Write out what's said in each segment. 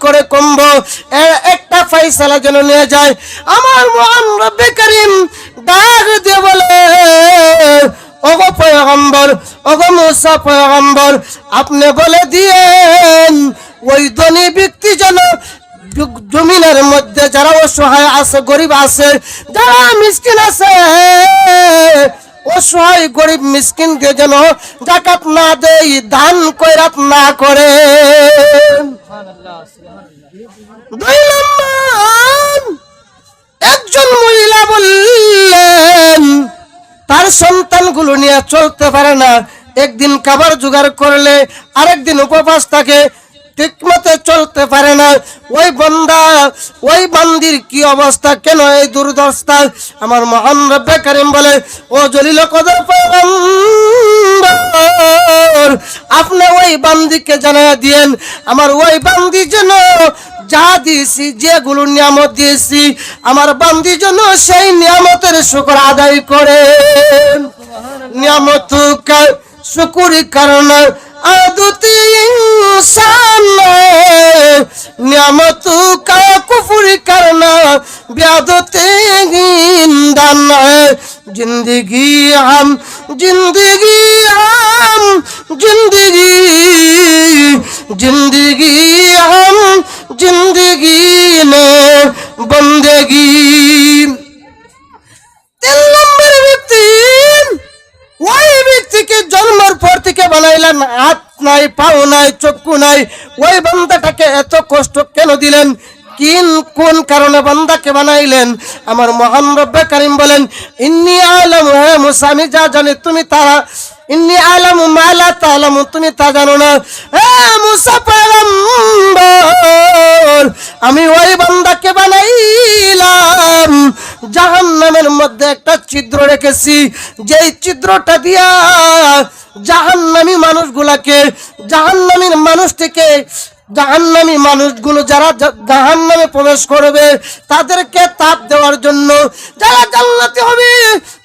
করে কমব এর একটা ফয়সালা যেন নিয়ে যায়। আমার মহান রব্বে কারীম ডাক দিয়ে বলে, ওগো পয়গম্বর, ওগো মুসা পয়গম্বর, আপনি বলে দিয়েন ওই ধনী ব্যক্তি যেন জমিনের মধ্যে যারা অসহায় আছে, গরিব আছে, যারা মিসকিন আছে, অসহায় গরিব মিসকিনকে যেন যাকাত না দেই, দান খয়রাত না করে। দুই নম্বর, একজন মহিলা বললেন তার সন্তানগুলো নিয়ে চলতে পারে না, একদিন খাবার জোগাড় করলে আরেকদিন উপবাস থাকে, ঠিকমতো চলতে পারে না। ওই বান্দা, ওই বান্দির কি অবস্থা, কেন এই দুর্দশা? আমার মহান রব্বে কারীম বলে, ও জলিল কদর পয়গম্বর, আপনি ওই বান্দিকে জানায়া দিয়েন আমার ওই বান্দি যেন যা দিয়েছি, যেগুলো নিয়ামত দিয়েছি, আমার বান্দি যেন সেই নিয়ামতের শুকর আদায় করে। নিয়ামত শুকুরি কারণ আদতি इंसान नियामत का कुफरी करना ब्यादते गिंदन है। जिंदगी हम जिंदगी हम जिंदगी जिंदगी हम जिंदगी ने बंदगी। 3 নম্বর ব্যক্তি, ওই ব্যক্তিকে জন্মের পর থেকে বানাইলেন, হাত নাই, পাও নাই, চক্ষু নাই, ওই বান্দাটাকে এত কষ্ট কেন দিলেন? কোন কারণে বান্দাকে বানাইলেন? আমার মহান রব্বে কারীম বলেন, ইন্নী আলামু, হে মুসা আমি যা জানি তুমি তা, ইন্নী আলামু মা লা তা'লামু, তুমি তা জানো না। হে মুসা পয়গম্বর, আমি ওই বান্দাকে বানাইলাম, জাহান্নামের মধ্যে একটা ছিদ্র রেখেছি, যেই ছিদ্রটা দিয়া জাহান্নামী মানুষগুলাকে, জাহান্নামীর মানুষ থেকে, জাহান্নামী মানুষগুলো যারা জাহান্নামে প্রবেশ করবে তাদেরকে তাপ দেওয়ার জন্য, যারা জান্নাতি হবে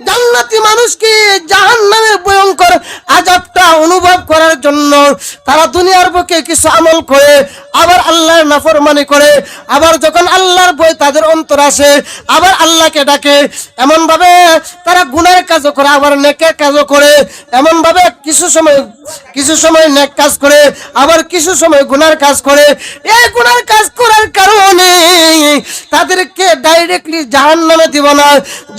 জান্নাতি মানুষকে জাহান্নামের ভয়ঙ্কর আযাবটা অনুভব করার জন্য তারা দুনিয়ার বুকে কিছু আমল করে, আবার আল্লাহর নাফরমানি করে, আবার যখন আল্লাহর ভয় তাদের অন্তর আসে আবার আল্লাহকে ডাকে, এমন ভাবে তারা গুনার কাজও করে আবার নেকের কাজও করে, এমন ভাবে কিছু সময় নেক কাজ করে আবার কিছু সময় গুনার কাজ করে। এই গুনার কাজ করার কারণে তাদেরকে ডাইরেক্টলি জাহান্নামে দিব না,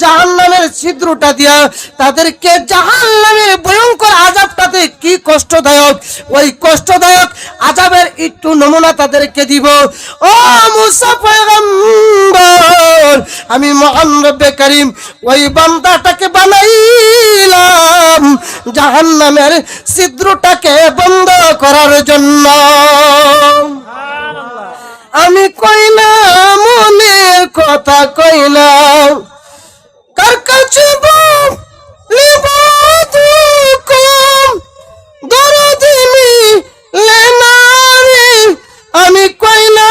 জাহান্নামের ছিদ্রটা দিয়া তাদেরকে জাহান্নামের ভয়ঙ্কর আযাবটাতে কি কষ্টদায়ক, ওই কষ্টদায়ক আযাবের একটু নমুনা তাদেরকে দিব। ও মুসা পয়গম্বর, আমি মহান রব্বে কারীম ওই বান্দাটাকে বানাইলাম জাহান্নামের ছিদ্রটাকে বন্ধ করার জন্য। আমি কইনা মনের কথা কইনা, কার কাছে লিব দুঃখ দরদিনি লেনারে, আমি কইনা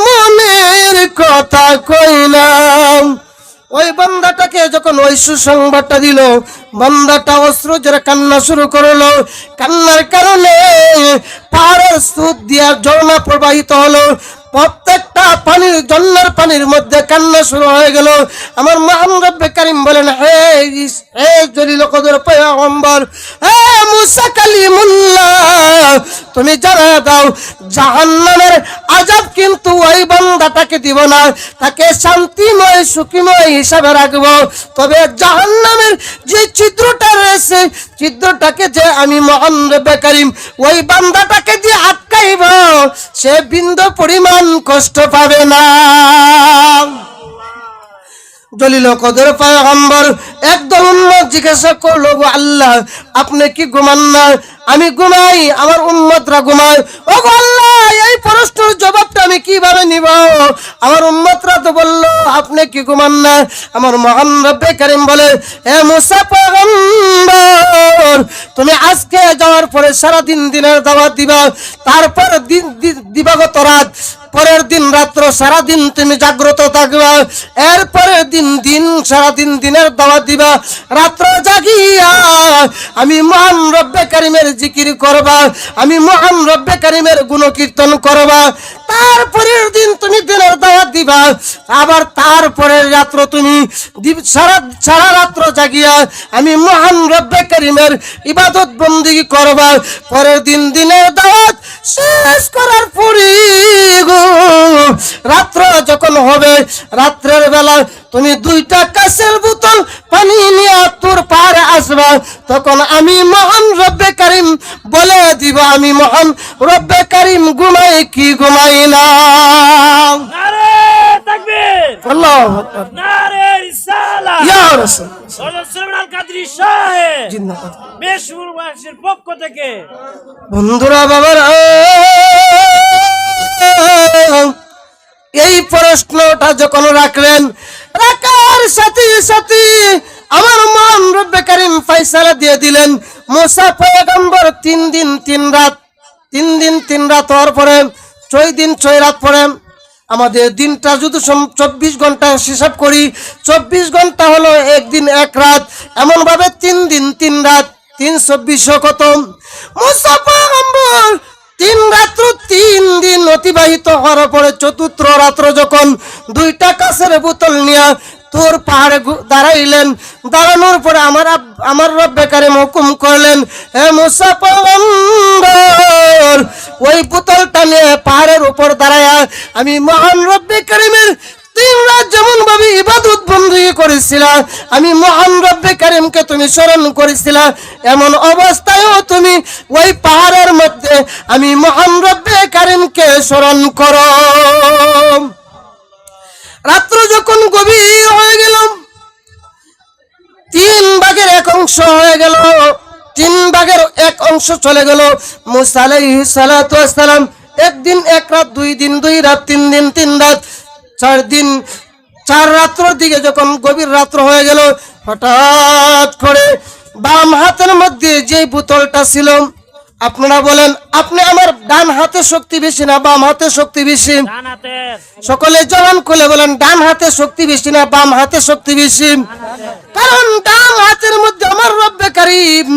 মনের কথা কইলাম। ওই বান্দাটাকে যখন ওই সুসংবাদটা দিল, বান্দাটা অশ্রু জোরে কান্না শুরু করলো, কান্নার কারণে পাহাড়ের স্রোত দিয়া ঝর্ণা প্রবাহিত হলো, প্রত্যেকটা পানির ঝর্ণার পানির মধ্যে কান্না শুরু হয়ে গেল। আমার মহান রব্বে কারীম বলেন, হে জলিল কদর পয়গম্বর, হে মুসা কালিমুল্লাহ, তুমি জানা দাও জাহান্নামের আযাব কিন্তু ওই বান্দাটাকে দিব না, তাকে শান্তিময় সুখীময় হিসাবে রাখবো। তবে জাহান্নামের যে ছিদ্রটা রয়েছে, ছিদ্রটাকে যে আমি মহান রব্বে কারীম ওই বান্দাটাকে দিয়ে আটকাইব, সে বিন্দু পরিমাণ কষ্ট পাবে না। জলিল কদর পয়গম্বর একদল উম্মত জিজ্ঞাসা করলো, গো আল্লাহ আপনি কি ঘুমান না? আমি ঘুমাই, আমার উম্মতরা ঘুমায়। ও গো আল্লাহ, এই প্রশ্নের জবাবটা আমি কিভাবে নিব? আমার উম্মতরা তো বললো আপনি কি ঘুমান না? আমার মহান রব্বে কারীম বলে, হে মুসা পয়গম্বর, তুমি আজকে যাওয়ার পরে সারাদিন দিনের দাওয়াত দিবা, তারপর দিবাগত রাত পরের দিন রাত্র সারাদিন তুমি জাগ্রত থাকবা, এর পরের দিন সারাদিন দিনের দাওয়াত দিবা, রাত্র জাগিয়া আমি মহান রব্বে কারিমের জিকির করবা, আমি মহান রব্বে কারিমের গুণকীর্তন করবা। তারপরের দিন দিনের দাওয়াত দিবা, আবার তারপরের রাত্র তুমি সারা রাত্র জাগিয়া আমি মহান রব্বে কারিমের ইবাদত বন্দেগী করবা। পরের দিনের দাওয়াত শেষ করার পরে গো রাত্র যখন হবে, রাত্রের বেলা তুমি 2টা কাঁচের বোতল পানি নিয়ে তোর পাহাড়ে আসবা, তখন আমি মহান রব্বে কারিম বলে দিব, আমি মহান রব্বে কারিম ঘুমাই কি ঘুমাই না। নারে তাকবীর, আল্লাহু আকবার, নারে রিসালাত। ইয়া রাসূল হযরত সুলাইমান আল কাদরী সাহেব জিন্নাত। মেশহুরবাসীর পক্ষ থেকে বন্ধুরা বাবারা, এই প্রশ্নটা যখন রাখলেন, রাখার সাথে সাথে আমার মহান রব্বে কারিম ফয়সালা দিয়ে দিলেন, মুসা পয়গম্বর 3 দিন 3 রাত 3 দিন 3 রাত হওয়ার পরে 6 দিন 6 রাত পরে আমাদের দিনটা যদি 24 ঘন্টা হিসাব করি, 24 ঘন্টা হলো 1 দিন 1 রাত, এমন ভাবে 3 দিন 3 রাত 324 কত? মুসা পয়গম্বর 3 রাত্র 3 দিন অতিবাহিত হওয়ার পরে 4th রাত্র যখন 2টা কাঁচের বোতল নিয়ে তোর পাহাড়ে দাঁড়াইলেন, দাঁড়ানোর পরে আমার রব্বে কারিম হুকুম করলেন, হে মুসা পয়গম্বর ওই বোতলটা নিয়ে পাহাড়ের উপর দাঁড়ায়া আমি মহান রব্বে কারিমের 3 রাত যেমন ভাবে ইবাদত বন্দেগী করেছিলা, আমি মহান রব্বে কারিমকে তুমি স্মরণ করেছিলা, এমন অবস্থায়ও তুমি ওই পাহাড়ের মধ্যে আমি মহান রব্বে কারিমকে স্মরণ করো। রাত্র যখন গভীর হয়ে গেল, 3 ভাগের 1 অংশ হয়ে গেল, 3 ভাগের 1 অংশ চলে গেল। মুসা আলাইহিস সালাতু ওয়াস সালাম 1 দিন 1 রাত 2 দিন 2 রাত 3 দিন 3 রাত 4 দিন 4 রাত্রের দিকে যখন গভীর রাত্র হয়ে গেল, হঠাৎ করে বাম হাতের মধ্যে যে বোতলটা ছিল, আপনারা বলেন আপনি আমার ডান হাতে শক্তি বেশি না বাম হাতে শক্তি বেশি? সকলে জবান খুলে বলেন, ডান হাতে শক্তি বেশি না বাম হাতে শক্তি বেশি? কারণ ডান হাতের মধ্যে আমার রব্বে কারিম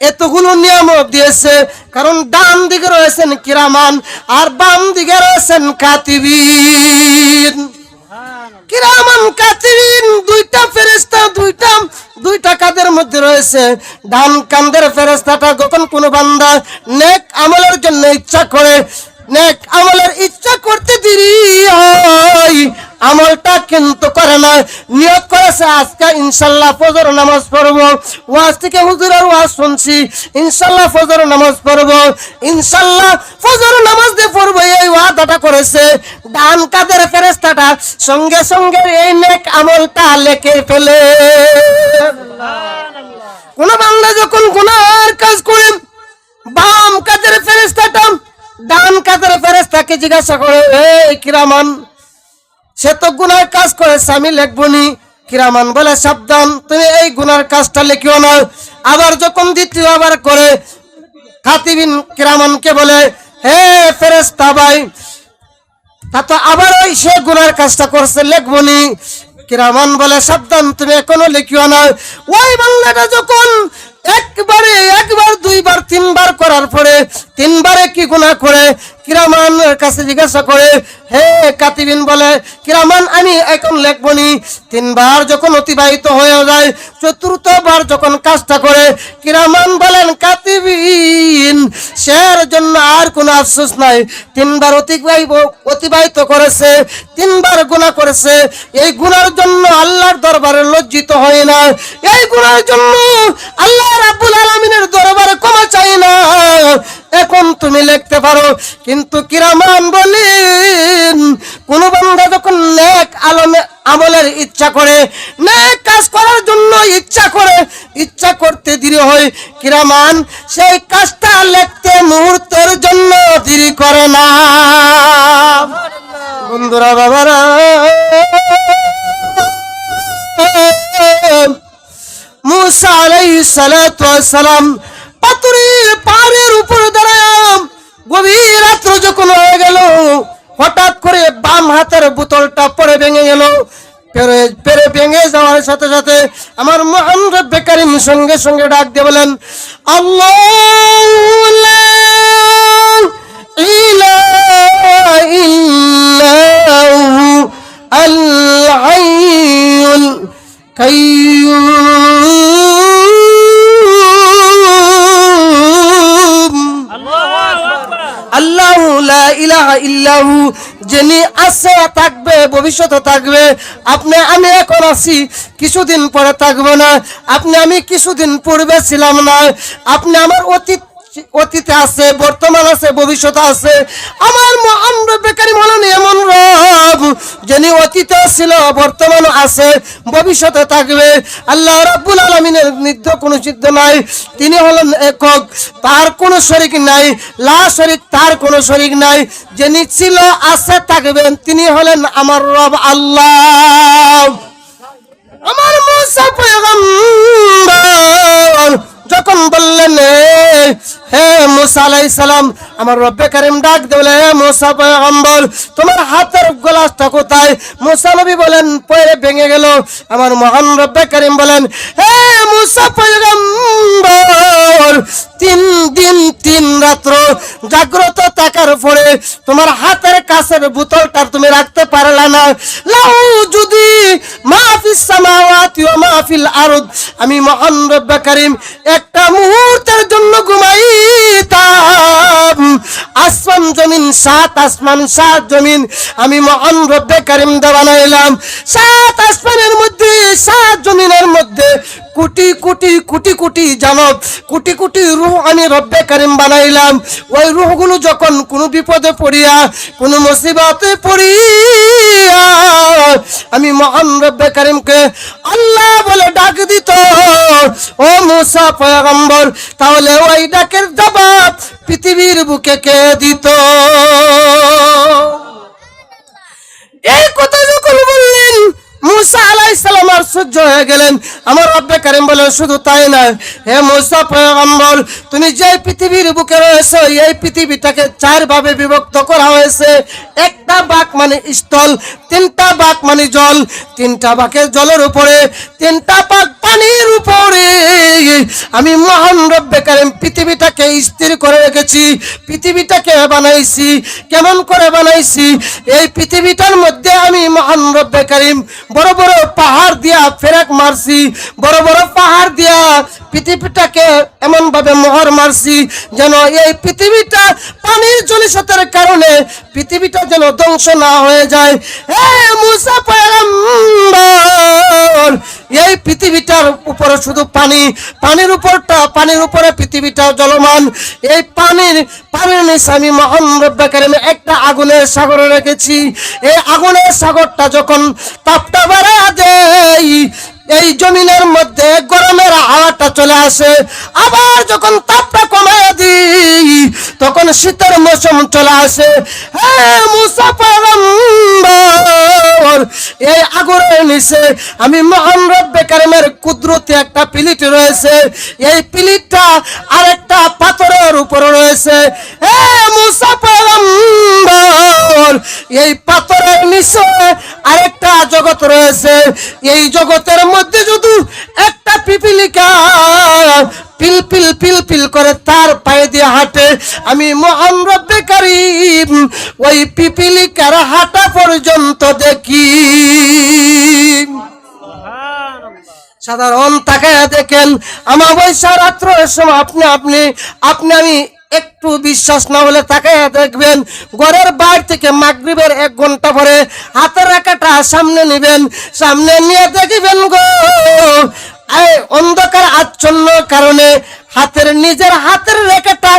এতগুলো নিয়ামত দিয়েছে, কারণ ডান দিকে রয়েছেন কিরামান আর বাম দিকে রয়েছেন কাতিবিন। কিরামান কাতিবিন 2টা ফেরেশতা, 2টা কাঁধের মধ্যে রয়েছে। ডান কাঁধের ফেরেশতাটা যখন কোনো বান্দা নেক আমলের জন্য ইচ্ছা করে, নেক আমলের ইচ্ছা করতে দেরি হয়, আমলটা কিন্তু করে না, নিয়ত করেছে আজকে ইনশাআল্লাহ ফজর নামাজ পড়ব, ওয়াজ থেকে হুজুরের ওয়াজ শুনছি, ইনশাআল্লাহ ফজর নামাজ পড়ব, ইনশাআল্লাহ ফজর নামাজ দিয়ে পড়ব, এই ওয়াদাটা করেছে। ডান কাঁধের ফেরেশতাটা সঙ্গে সঙ্গে এই নেক আমলটা লিখে ফেলে। কোন বান্দা যখন গুনার কাজ করে, বাম কাঁধের ফেরেশতাটা ডান কাঁধের ফেরেশতাকে জিজ্ঞাসা করে, এই কিরামান সে তো গুনার কাজ করেছে, আমি লিখবনি। কিরামান বলে, সাবধান, তুমি এই গুনার কাজটা লিখিও না। আবার যখন দ্বিতীয়বার করে, কাতিবিন কিরামানকে বলে, হে ফেরেশতা ভাই, তা তো আবার ওই সে গুনার কাজটা করছে, লিখবনি। কিরামান বলে, সাবধান, তুমি এখনো লিখিও না। ওই বাংলাটা যখন একবার 2 বার 3 বার করার পরে 3 বারে কি গুনাহ করে, কিরামানের কাছে জিজ্ঞাসা করে, হে কাতিবিন বলে, কিরামান আমি এখন লিখবনি। 3 বার যখন অতিবাহিত হয়ে যায়, 4th বার যখন কাজটা করে, কিরামান বলেন, কাতিবিন সের জন্য আর কোনো আফসোস নাই, 3 বার অতিবাহিত করেছে, 3 বার গুনাহ করেছে, এই গুনার জন্য আল্লাহর দরবারে লজ্জিত হয় না, এই গুনার জন্য আল্লাহ রাব্বুল আলামিনের দরবারে ক্ষমা চাই না, এখন তুমি লিখতে পারো। কিন্তু কিরামান বলেন, কোন বান্দা যখন নেক আমলের ইচ্ছা করে, নেক কাজ করার জন্য ইচ্ছা করতে দেরি হয়, কিরামান সেই কাজটা লিখতে মুহূর্তের জন্য দেরি করে না। বন্ধুরা বাবারা, মুসা আলাইহিস সালাতু ওয়াস সালাম পাহাড়ের উপর দাঁড়ায়, গভীর রাত্র যখন হয়ে গেল, হঠাৎ করে হাতের বোতলটা পরে ভেঙে গেল। পেরে ভেঙে যাওয়ার সাথে সাথে আমার মহান রব্বে কারীম সঙ্গে সঙ্গে ডাক দিয়ে বলেন, আল্লাহু লা ইলাহা ইল্লাহু আল হাইয়ুল কাইয়্যুম। আল্লাহু আকবার। আল্লাহু লা ইলাহা ইল্লাহু, যিনি আছে থাকবে, ভবিষ্যতে থাকবে। আপনি আমি এখন আছি, কিছুদিন পরে থাকবো না। আপনি আমি কিছুদিন পূর্বে ছিলাম না। আপনি আমার অতীতে আছে, বর্তমান আছে, ভবিষ্যতে আছে। আমার মহান রব্বে কারীম হলেন এমন রব, যিনি অতীতে ছিল, বর্তমান আছে, ভবিষ্যতে থাকবে। আল্লাহ রাব্বুল আলামিনের নিত্য কোনো সিদ্ধ নাই। তিনি হলেন একক, তার কোনো শরীক নাই। লা শরীক, তার কোনো শরীক নাই। যিনি ছিল, আছে, থাকবেন, তিনি হলেন আমার রব আল্লাহ। আমার মুসা পয়গম্বর যখন বললেন, হে মুসা আলাইহিস সালাম, আমার রব্বে কারীম ডাক দিলেন, হে মুসা পয়গম্বর, তোমার হাতের গ্লাসটা কোথায়? মুসা নবী বলেন, পরে ভেঙে গেল। আমার মহান রব্বে কারীম বলেন, হে মুসা পয়গম্বর, 3 দিন 3 রাত্র জাগ্রত থাকার পরে তোমার হাতের কাছের বোতলটা তুমি রাখতে পারলা না। লাউ যদি মাহফিস সামাওয়াতি ওয়া মাহফিল আরদ, আমি মহান রব্বে কারীম একটা মুহূর্তের জন্য ঘুমাইতাম। আসমান জমিন, 7 আসমান 7 জমিন আমি মহান রব্বে কারীম বানাইলাম। 7 আসমানের মধ্যে, 7 জমিনের মধ্যে কোটি কোটি কোটি কোটি জানব, কোটি কোটি রূহ আমি রব্বে কারীম বানাইলাম। ওই রূহগুলো যখন কোনো বিপদে পড়িয়া, কোনো মুসিবতে পড়িয়া আমি মহান রব্বে কারীমকে আল্লাহ বলে ডাক দিত, ও মুসা পয়গম্বর, তাহলে ওই ডাকের জবাব পৃথিবীর বুকে কে দিত? এই কথা যখন বললেন, মুসা আলাইহিস সালাম আশ্চর্য হয়ে গেলেন। আমার রব্বে কারীম বলেন, শুধু তাই না, হে মুসা পয়গম্বর, তুমি যে পৃথিবীর বুকে রয়েছে, এই পৃথিবীটাকে 4 ভাবে বিভক্ত করা হয়েছে। একটা ভাগ মানে স্থল, 3টা ভাগ মানে জল, 3টা ভাগের জলের উপরে, 3টা ভাগ পানির উপরে আমি মহান রব্বে কারীম পৃথিবীটাকে স্থির করে রেখেছি। পৃথিবীটাকে বানাইছি, কেমন করে বানাইছি? এই পৃথিবীটার মধ্যে আমি মহান রব্বে কারীম বড় বড় পাহাড় দিয়া ফেরাক মারছি, বড় বড় পাহাড় দিয়া পৃথিবীটাকে এমন ভাবে মোহর মারছি যেন এই পৃথিবীটা পানির জলস্রোতের কারণে পৃথিবীটা যেন ধ্বংস না হয়ে যায়। হে মুসা পয়গম্বর, এই পৃথিবীটার উপরে শুধু পানি, পানির উপরে পৃথিবীটা জলমান। এই পানির নিচে আমি মহান রব্বে কারীম একটা আগুনের সাগর রেখেছি। এই আগুনের সাগরটা যখন তাপটা বাড়া দেয়, এই জমিনের মধ্যে গরমের হাওয়াটা চলে আসে। আবার যখন তাপটা কমায় দিই, তখন শীতের মৌসুম চলে আসে। হ্যাঁ মুসা পয়গম্বর, এই আগুনের নিচে আমি মহান রব্বে কারীমের কুদরতি একটা প্লেট রয়েছে। এই প্লেটটা আরেকটা পাথরের উপরে রয়েছে। হ্যাঁ মুসা পয়গম্বর, এই পাথরের নিচে আরেকটা জগৎ রয়েছে। এই জগতের মধ্যে যদি একটা পিপিলিকা পিল পিল পিল পিল করে তার পায়ে দিয়ে হাঁটে, আমি মহান রব্বে কারীম ওই পিপিলিকার হাঁটা পর্যন্ত দেখি। সাধারণ তাকায় দেখেন, আমাবস্যা রাত্রের সময় আপনি আমি একটু বিশ্বাস না হলে তাকায় দেখবেন, ঘরের বাইরে থেকে মাগরিবের 1 ঘন্টা পরে হাতের রেখাটা সামনে নেবেন, সামনে নিয়ে দেখবেন গো, এই অন্ধকার আচ্ছন্ন কারণে নিজের হাতের রেখাটা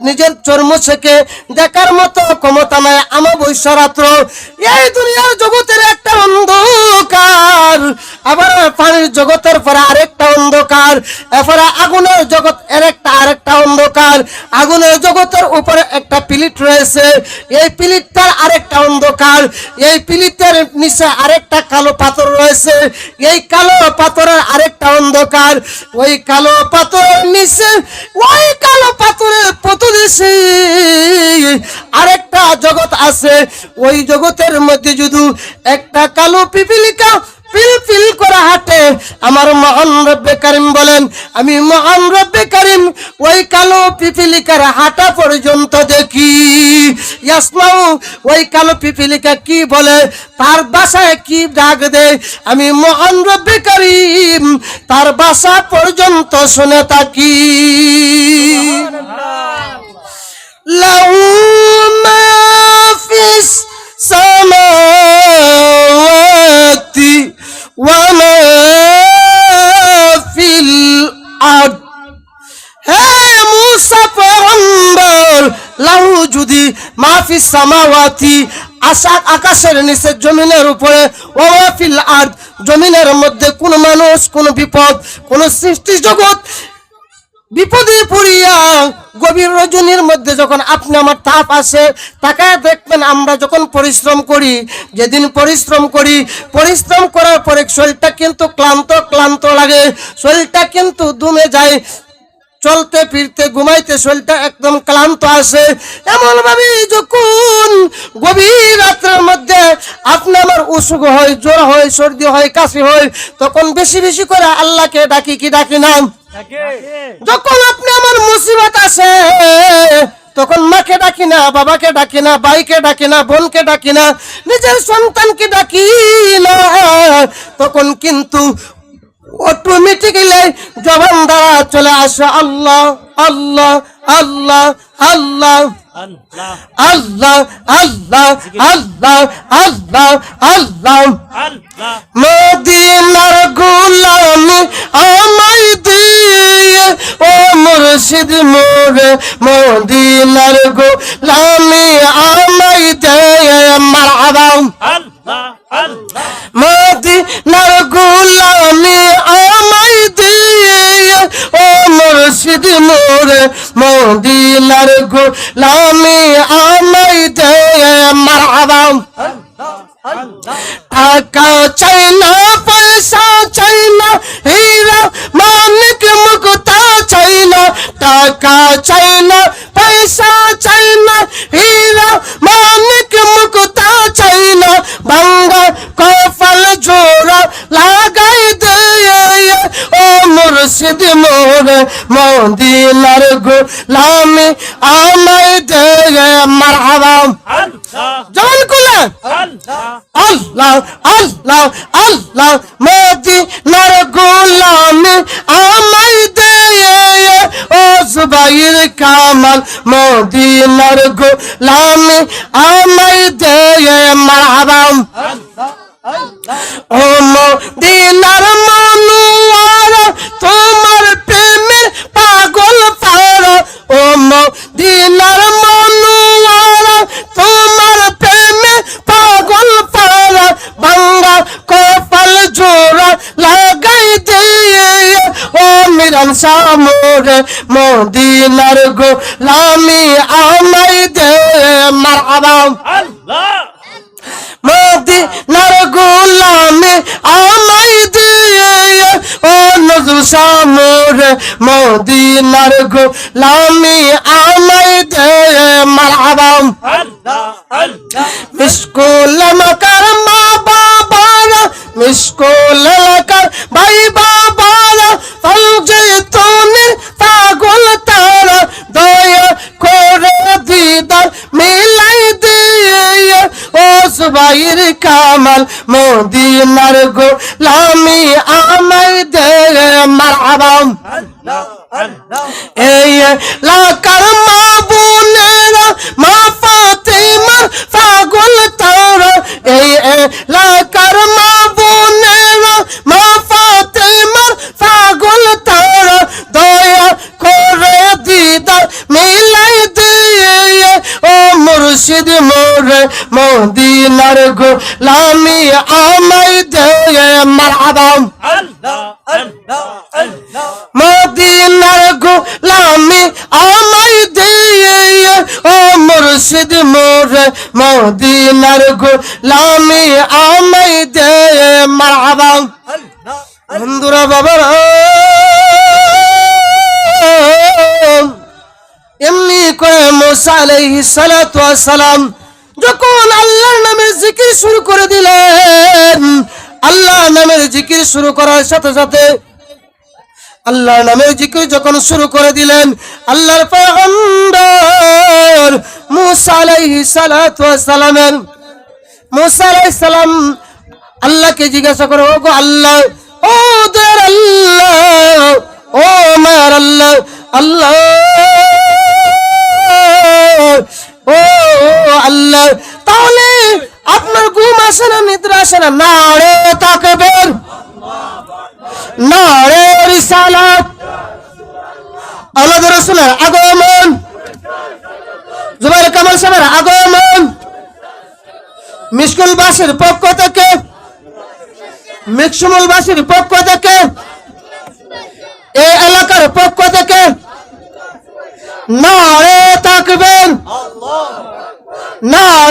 নিজের চর্ম থেকে দেখার মতো ক্ষমতা নাই। আমাবস্যা রাত্র এই দুনিয়ার জগতের একটা অন্ধকার, আবার পানির জগতের পরে আরেকটা অন্ধকার, এরপরে আগুনের জগৎ আরেকটা অন্ধকার। আগুনের জগতের উপরে একটা প্লেট রয়েছে, এই প্লেটটার আরেকটা অন্ধকার। এই প্লেটের নিচে আরেকটা কালো পাথর রয়েছে, এই কালো পাথরের আরেকটা অন্ধকার। ওই কালো পাথরের নিচে, ওই কালো পাথরের প্রতিদেশে আরেকটা জগৎ আছে। ওই জগতের জমিনের মধ্যে যদি একটা কালো পিপিলিকা পিল পিল করে হাঁটে, আমার মহান রব্বে কারিম বলেন, আমি মহান রব্বে কারিম ওই কালো পিপিলিকার হাঁটা পর্যন্ত দেখি। ইয়াসমাউ, ওই কালো পিপিলিকা কি বলে, তার বাসায় কি ডাক দেয়, আমি মহান রব্বে কারিম তার বাসা পর্যন্ত শুনে থাকি। লাহু মা ফিস সামাওয়াতি ওয়া মা ফিল আরদ। হে মুসা পয়গম্বর, লাহু যদি মা ফিস সামাওয়াতি, আকাশের নিচে জমিনের উপরে, ওয়া মা ফিল আরদ, জমিনের মধ্যে কোন মানুষ, কোন বিপদ, কোন সৃষ্টি জগৎ বিপদে পড়িয়া গভীর রজনীর মধ্যে যখন আপনি আমার তাপ আসে, তাকায় দেখবেন আমরা যখন পরিশ্রম করি, যেদিন পরিশ্রম করি, পরিশ্রম করার পরে শরীরটা কিন্তু ক্লান্ত ক্লান্ত লাগে, শরীরটা কিন্তু দমে যায়, চলতে ফিরতে ঘুমাইতে শরীরটা একদম ক্লান্ত আসে। এমন ভাবে যখন গভীর রাতের মধ্যে আপনি আমার অসুখ হয়, জ্বর হয়, সর্দি হয়, কাশি হয়, তখন বেশি বেশি করে আল্লাহকে ডাকি কি ডাকি না? যখন আপনি আমার মুসিবত আসে, তখন মাকে ডাকি না, বাবাকে ডাকি না, ভাইকে ডাকি না, বোনকে ডাকি না, নিজের সন্তানকে ডাকি না, তখন কিন্তু অটোমেটিক্যালি জবান দ্বারা চলে আসে আল্লাহ আল্লাহ আল্লাহ আল্লাহ আল্লাহ আল্লাহ আল্লাহ আল্লাহ আল্লাহ। মদিনার গোলামি আমায় দিয়ে ও মুর্শিদ মোরে, মদিনার গোলামি আমায় দিয়ে, মারহাবা। মদিনার গোলামি আমায় দিয়ে ও মুর্শিদ মোরে, মদিনার গোলামি আমায় দিয়ে, মারহাবা। টাকা চাই না, পয়সা চাই না, হীরা মানিক মুক্তা চাই না, টাকা চাই না, পয়সা চাই না, হীরা মানিক মুক্তা চাই না, ভাঙ্গা কপাল জোড়া লাগাই দে ও মুর্শিদ মোরে, মদিনার গোলামি আমায় দে, মারহাবা। জবান খুলে আল্লাহ আল্লাহ আল্লাহ, মদিনার গোলামি আমায় দে ও জুবাইর কামাল, মদিনার গোলামি আমায় দে, মারহাবা। ও মদিনার মনোয়ারা, তোমার প্রেমের পাগল পারা, ও মদিনার মনোয়ারা, তোমার প্রেমে পাগল পারা, ভাঙ্গা কপাল জোড়া লাগাই দিয়ে ও মিরান সামরে, মদিনার গোলামি আমায় দে, মারহাবা। মদিনার গোলামি আমায় দিয়ে ও নজরুল সামরে, মদিনার গোলামি আমায় দে, মারহাবা। মিশকুল মাকার মা বাবারা, মিশকুল এলাকার ভাই বাবারা, ফলজে তনির পাগল তারা, দয়া করে দিদার মিলাই দিয়ে ও জুবাইর কামাল, মদিনার গোলামি আমায় দে, মারহাবা। এই এলাকার মা বোনেরা, মা ফাতেমার পাগল তারা, এই এলাকার মা বোনেরা, মা ফাতেমার পাগল তারা, দয়া করে দিদার মিলাই দিয়ে ও মুর্শিদ মোরে, মদিনার গোলামি আমায় দে, মারহাবা। মদিনার গোলামি আমায় দে ও মুর্শিদ মোরে, মদিনার গোলামি আমায় দে, মারহাবা। বন্ধুরা বাবারা, এমনি করে মুসা আলাইহিস সালাতু ওয়াস সালাম যখন আল্লাহর নামে জিকির শুরু করে দিলেন। আল্লাহ নামের জিকির শুরু করার সাথে সাথে আল্লাহ নামের জিকির যখন শুরু করে দিলেন, আল্লাহর পয়গম্বর মুসা আলাইহিস সালাতু ওয়াস সালামের মুসা আলাইহিস সালাম আল্লাহকে জিজ্ঞাসা করে, ও গো আল্লাহ, ও দয়ার আল্লাহ, ও মার আল্লাহ, আল্লাহ, ও আল্লাহ, তাহলে আপনার ঘুম আসে না, নিদ্রা আসে না? নারে তাকবীর, নারে রিসালাত, আমাদের রাসূলের আগমন, জুবাইর কামাল সাহেবের আগমন, মিশকুলবাসীর পক্ষ থেকে, মিকসুমুলবাসীর পক্ষ থেকে, এই এলাকার পক্ষ থেকে নারে তাকবীর, নারে